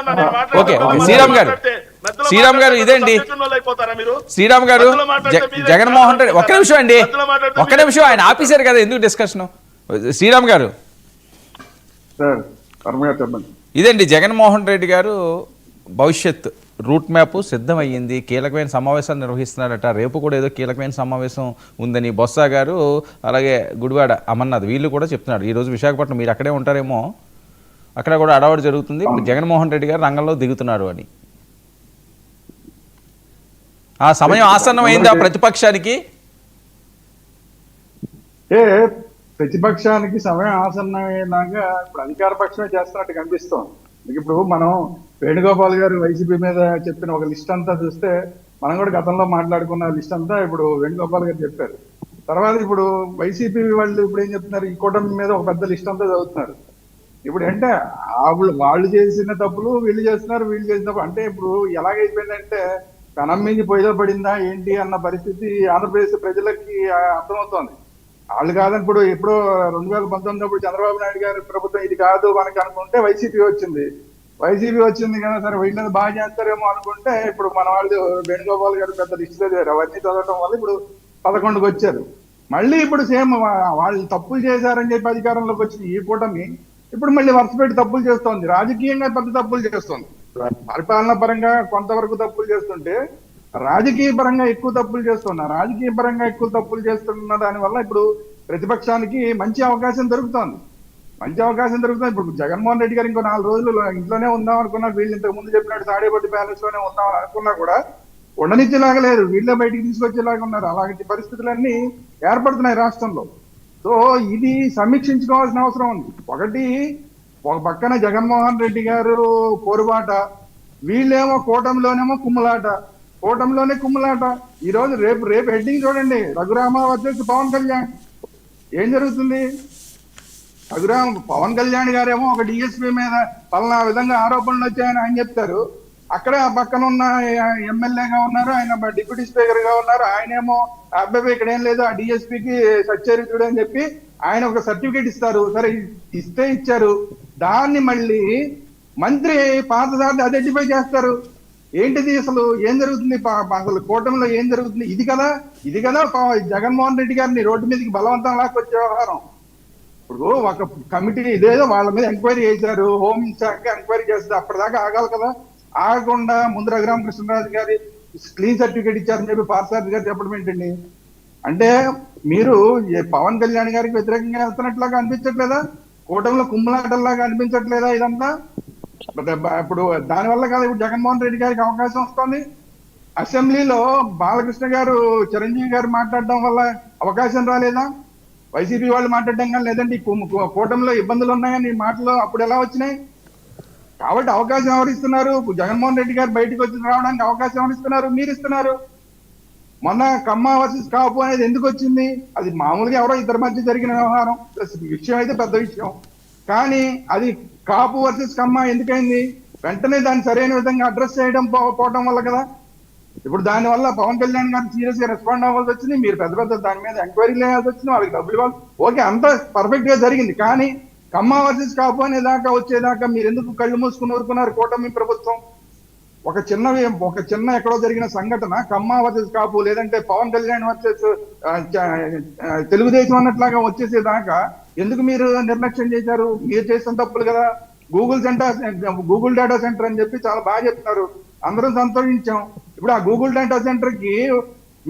Okay okay Sriram గారు ఇదేండి శ్రీరామ్ గారు జగన్మోహన్ రెడ్డి ఒక్క నిమిషం అండి, ఒక్క నిమిషం, ఆయన ఆఫీసర్ కదా, ఎందుకు డిస్కషన్? శ్రీరామ్ గారు ఇదండి, జగన్మోహన్ రెడ్డి గారు భవిష్యత్ రూట్ మ్యాప్ సిద్ధమయ్యింది, కీలకమైన సమావేశాలు నిర్వహిస్తున్నారట, రేపు కూడా ఏదో కీలకమైన సమావేశం ఉందని బొత్స గారు అలాగే గుడివాడ అమర్నాథ్ వీళ్ళు కూడా చెప్తున్నారు. ఈరోజు విశాఖపట్నం మీరు అక్కడే ఉంటారేమో, అక్కడ కూడా అడవాడు జరుగుతుంది, జగన్మోహన్ రెడ్డి గారు రంగంలో దిగుతున్నారు అని. ఆ సమయం ఆసన్నమైందా ప్రతిపక్షానికి? ప్రతిపక్షానికి సమయం ఆసన్నమయ్యేలాగా ఇప్పుడు అధికార పక్షమే చేస్తున్నట్టు కనిపిస్తోంది. ఇప్పుడు మనం వేణుగోపాల్ గారు వైసీపీ మీద చెప్పిన ఒక లిస్ట్ అంతా చూస్తే, మనం కూడా గతంలో మాట్లాడుకున్న లిస్ట్ అంతా ఇప్పుడు వేణుగోపాల్ గారు చెప్పారు. తర్వాత ఇప్పుడు వైసీపీ వాళ్ళు ఇప్పుడు ఏం చెప్తున్నారు, ఈ కూటమి మీద ఒక పెద్ద లిస్ట్ అంతా చదువుతున్నారు. ఇప్పుడు అంటే వాళ్ళు చేసిన తప్పులు వీళ్ళు చేస్తున్నారు, వీళ్ళు చేసిన తప్పులు అంటే ఇప్పుడు ఎలాగైపోయిందంటే కనం మించి పొయ్యిలో పడిందా ఏంటి అన్న పరిస్థితి ఆంధ్రప్రదేశ్ ప్రజలకి అర్థమవుతోంది. వాళ్ళు కాదని ఇప్పుడు ఎప్పుడో 2019 చంద్రబాబు నాయుడు గారి ప్రభుత్వం ఇది కాదు మనకి అనుకుంటే వైసీపీ వచ్చింది కదా, సరే వీళ్ళని బాగా చేస్తారేమో అనుకుంటే ఇప్పుడు మన వాళ్ళు వేణుగోపాల్ గారు పెద్ద లిస్ట్ చదివారు, అవన్నీ చదవటం వల్ల ఇప్పుడు 11కి వచ్చారు. మళ్ళీ ఇప్పుడు సేమ్ వాళ్ళు తప్పులు చేశారని చెప్పి అధికారంలోకి వచ్చిన ఈ కూటమి ఇప్పుడు మళ్ళీ వరుసపెట్టి తప్పులు చేస్తోంది, రాజకీయంగా పెద్ద తప్పులు చేస్తోంది. పరిపాలన పరంగా కొంతవరకు తప్పులు చేస్తుంటే రాజకీయ పరంగా ఎక్కువ తప్పులు చేస్తున్న దానివల్ల ఇప్పుడు ప్రతిపక్షానికి మంచి అవకాశం దొరుకుతోంది. ఇప్పుడు జగన్మోహన్ రెడ్డి గారు ఇంకో 4 రోజులు ఇంట్లోనే ఉందాం అనుకున్నారు, వీళ్ళు ఇంతకు ముందు చెప్పినట్టు తాడేపల్లి ప్యాలెస్ లోనే ఉందాం అనుకున్నా కూడా ఉండనిచ్చేలాగా లేదు, వీళ్ళే బయటికి తీసుకొచ్చేలాగా ఉన్నారు. అలాంటి పరిస్థితులన్నీ ఏర్పడుతున్నాయి రాష్ట్రంలో. సో ఇది సమీక్షించుకోవాల్సిన అవసరం ఉంది. ఒక పక్కన జగన్మోహన్ రెడ్డి గారు పోరుబాట, వీళ్ళేమో కూటమిలోనే కుమ్ములాట. ఈ రోజు రేపు హెడ్డింగ్ చూడండి, రఘురామ వర్సెస్ పవన్ కళ్యాణ్. ఏం జరుగుతుంది? పవన్ కళ్యాణ్ గారేమో ఒక డిఎస్పీ మీద పలానా విధంగా ఆరోపణలు వచ్చాయని ఆయన చెప్తారు, అక్కడే ఆ పక్కన ఉన్న ఎమ్మెల్యేగా ఉన్నారు, ఆయన డిప్యూటీ స్పీకర్ గా ఉన్నారు, ఆయనేమో అబ్బాయి ఇక్కడ ఏం లేదు ఆ డిఎస్పీకి సచ్చరితుడు అని చెప్పి ఆయన ఒక సర్టిఫికేట్ ఇస్తారు. సరే ఇచ్చారు, దాన్ని మళ్ళీ మంత్రి పాతదారి ఐడెంటిఫై చేస్తారు. ఏంటిది అసలు ఏం జరుగుతుంది? అసలు కూటమిలో ఏం జరుగుతుంది? ఇది కదా జగన్మోహన్ రెడ్డి గారిని రోడ్డు మీదకి బలవంతం లాక్కొచ్చే వ్యవహారం. ఇప్పుడు ఒక కమిటీ ఇదేదో వాళ్ళ మీద ఎంక్వైరీ చేశారు, హోంశాఖ ఎంక్వైరీ చేస్తే అప్పటిదాకా ఆగాలి కదా, ఆగకుండా ముందు రఘురామకృష్ణరాజు గారి క్లీన్ సర్టిఫికేట్ ఇచ్చారని చెప్పి పార్థసారథి గారు చెప్పడం ఏంటండి? అంటే మీరు పవన్ కళ్యాణ్ గారికి వ్యతిరేకంగా వెళ్తున్నట్లాగా అనిపించట్లేదా? కూటమిలో కుమ్ములాటల్లాగా అనిపించట్లేదా ఇదంతా? ఇప్పుడు దానివల్ల కాదు ఇప్పుడు జగన్మోహన్ రెడ్డి గారికి అవకాశం వస్తుంది. అసెంబ్లీలో బాలకృష్ణ గారు చిరంజీవి గారు మాట్లాడడం వల్ల అవకాశం రాలేదా? వైసీపీ వాళ్ళు మాట్లాడడం కానీ లేదంటే కూటమిలో ఇబ్బందులు ఉన్నాయని మాటలు అప్పుడు ఎలా వచ్చినాయి? కాబట్టి అవకాశం ఎవరిస్తున్నారు? జగన్మోహన్ రెడ్డి గారు బయటకు వచ్చి రావడానికి అవకాశం ఎవరిస్తున్నారు? మీరు ఇస్తున్నారు. మొన్న కమ్మ వర్సెస్ కాపు అనేది ఎందుకు వచ్చింది? అది మామూలుగా ఎవరో ఇద్దరి మధ్య జరిగిన వ్యవహారం, విషయం అయితే పెద్ద విషయం, కానీ అది కాపు వర్సెస్ కమ్మ ఎందుకైంది? వెంటనే దాన్ని సరైన విధంగా అడ్రస్ చేయడం పోవడం వల్ల కదా. ఇప్పుడు దానివల్ల పవన్ కళ్యాణ్ గారు సీరియస్ గా రెస్పాండ్ అవ్వాల్సి వచ్చింది, మీరు పెద్ద దాని మీద ఎంక్వైరీ వేయాల్సి వచ్చింది, వాళ్ళకి డబ్బులు ఇవ్వాలి, ఓకే అంతా పర్ఫెక్ట్ గా జరిగింది. కానీ కమ్మ వర్సెస్ కాపు అనేదాకా వచ్చేదాకా మీరు ఎందుకు కళ్ళు మూసుకుని ఊరుకున్నారు కూటమి ప్రభుత్వం? ఒక చిన్న ఎక్కడో జరిగిన సంఘటన కమ్మ వర్సెస్ కాపు లేదంటే పవన్ కళ్యాణ్ వర్సెస్ తెలుగుదేశం అన్నట్లాగా వచ్చేసేదాకా ఎందుకు మీరు నిర్లక్ష్యం చేశారు? మీరు చేసిన తప్పులు కదా. గూగుల్ డేటా సెంటర్ అని చెప్పి చాలా బాగా చెప్తున్నారు, అందరం సంతోషించాం. ఇప్పుడు ఆ గూగుల్ డేటా సెంటర్ కి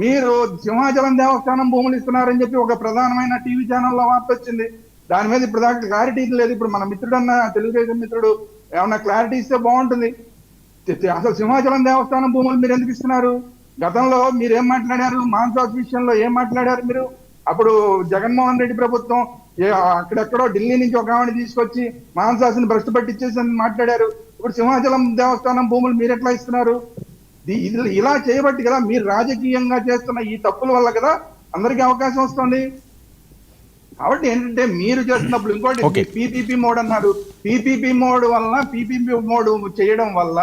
మీరు సింహాచలం దేవస్థానం భూములు ఇస్తున్నారని చెప్పి ఒక ప్రధానమైన టీవీ ఛానల్లో వార్త వచ్చింది. దాని మీద ఇప్పుడు దాకా క్లారిటీ లేదు. ఇప్పుడు మన మిత్రుడు తెలుగుదేశం మిత్రుడు ఏమన్నా క్లారిటీ ఇస్తే బాగుంటుంది. అసలు సింహాచలం దేవస్థానం భూములు మీరు ఎందుకు ఇస్తున్నారు? గతంలో మీరు ఏం మాట్లాడారు? మాన్సాస్ విషయంలో ఏం మాట్లాడారు మీరు? అప్పుడు జగన్మోహన్ రెడ్డి ప్రభుత్వం అక్కడెక్కడో ఢిల్లీ నుంచి ఒక ఆవిడ తీసుకొచ్చి మాన్సాస్ని భ్రష్టు పట్టించేసి మాట్లాడారు. ఇప్పుడు సింహాచలం దేవస్థానం భూములు మీరు ఎట్లా ఇస్తున్నారు? ఇలా చేయబట్టి కదా మీరు రాజకీయంగా చేస్తున్న ఈ తప్పుల వల్ల కదా అందరికీ అవకాశం వస్తుంది. కాబట్టి ఏంటంటే మీరు చేస్తున్నప్పుడు ఇంకోటి పీపీపీ మోడ్ అన్నారు. పీపీపీ మోడ్ చేయడం వల్ల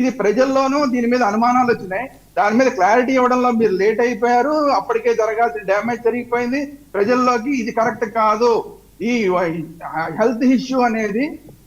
ఇది ప్రజల్లోనూ దీని మీద అనుమానాలు వచ్చినాయి, దాని మీద క్లారిటీ ఇవ్వడంలో మీరు లేట్ అయిపోయారు, అప్పటికే జరగాల్సిన డ్యామేజ్ జరిగిపోయింది ప్రజల్లోకి. ఇది కరెక్ట్ కాదు, ఈ హెల్త్ ఇష్యూ అనేది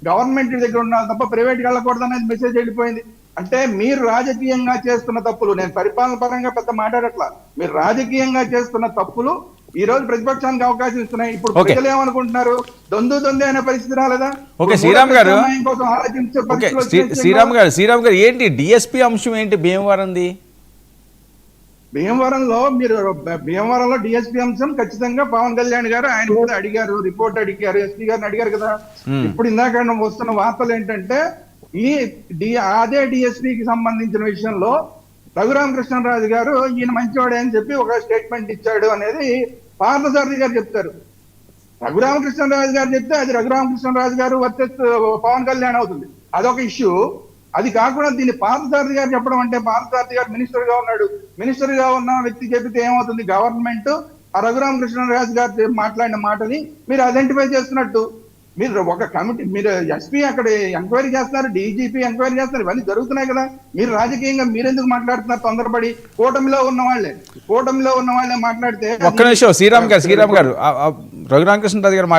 గవర్నమెంట్ దగ్గర ఉండాలి తప్ప ప్రైవేట్కి వెళ్ళకూడదు అనేది మెసేజ్ వెళ్ళిపోయింది. అంటే మీరు రాజకీయంగా చేస్తున్న తప్పులు, నేను పరిపాలన పరంగా పెద్ద మాట్లాడట్లా, మీరు రాజకీయంగా చేస్తున్న తప్పులు ఈ రోజు ప్రతిపక్షానికి అవకాశం ఇస్తున్నాయి. ఇప్పుడు Okay. ప్రజలు ఏమనుకుంటున్నారు, దొందు అనే పరిస్థితి రాలేదా? ఓకే శ్రీరామ్ గారు, కోసం ఆలోచించే ఓకే పరిస్థితులు వచ్చేసాయి. శ్రీరామ్ గారు ఏంటి డిఎస్పీ అంశం ఏంటి భీమవరంది? భీమవరంలో డిఎస్పీ అంశం ఖచ్చితంగా పవన్ కళ్యాణ్ గారు ఆయన కూడా అడిగారు, రిపోర్ట్ అడిగారు, ఎస్పీ గారిని అడిగారు కదా. ఇప్పుడు ఇందాక వస్తున్న వార్తలు ఏంటంటే అదే డిఎస్పీకి సంబంధించిన విషయంలో రఘురామకృష్ణరాజు గారు ఈయన మంచివాడే అని చెప్పి ఒక స్టేట్మెంట్ ఇచ్చాడు అనేది పార్థసారథి గారు చెప్తారు. రఘురామకృష్ణరాజు గారు చెప్తే అది రఘురామకృష్ణరాజు గారు వర్సెస్ పవన్ కళ్యాణ్ అవుతుంది, అదొక ఇష్యూ. అది కాకుండా దీన్ని పార్థసారథి గారు చెప్పడం అంటే, పార్థసారథి గారు మినిస్టర్ గా ఉన్నాడు, మినిస్టర్ గా ఉన్న వ్యక్తి చెబితే ఏమవుతుంది, గవర్నమెంట్ ఆ రఘురామకృష్ణరాజు గారు మాట్లాడిన మాటని మీరు ఐడెంటిఫై చేస్తున్నట్టు. మీరు ఒక కమిటీ, మీరు ఎస్పీ అక్కడ ఎంక్వైరీ చేస్తున్నారు, డీజీపీ ఎంక్వైరీ చేస్తున్నారు, ఇవన్నీ జరుగుతున్నాయి కదా. మీరు రాజకీయంగా మీరెందుకు మాట్లాడుతున్నారు తొందరపడి? కూటమిలో ఉన్న వాళ్ళే మాట్లాడితే ఒక్క నిమిషం శ్రీరామ్ గారు రఘురామకృష్ణరాజు గారు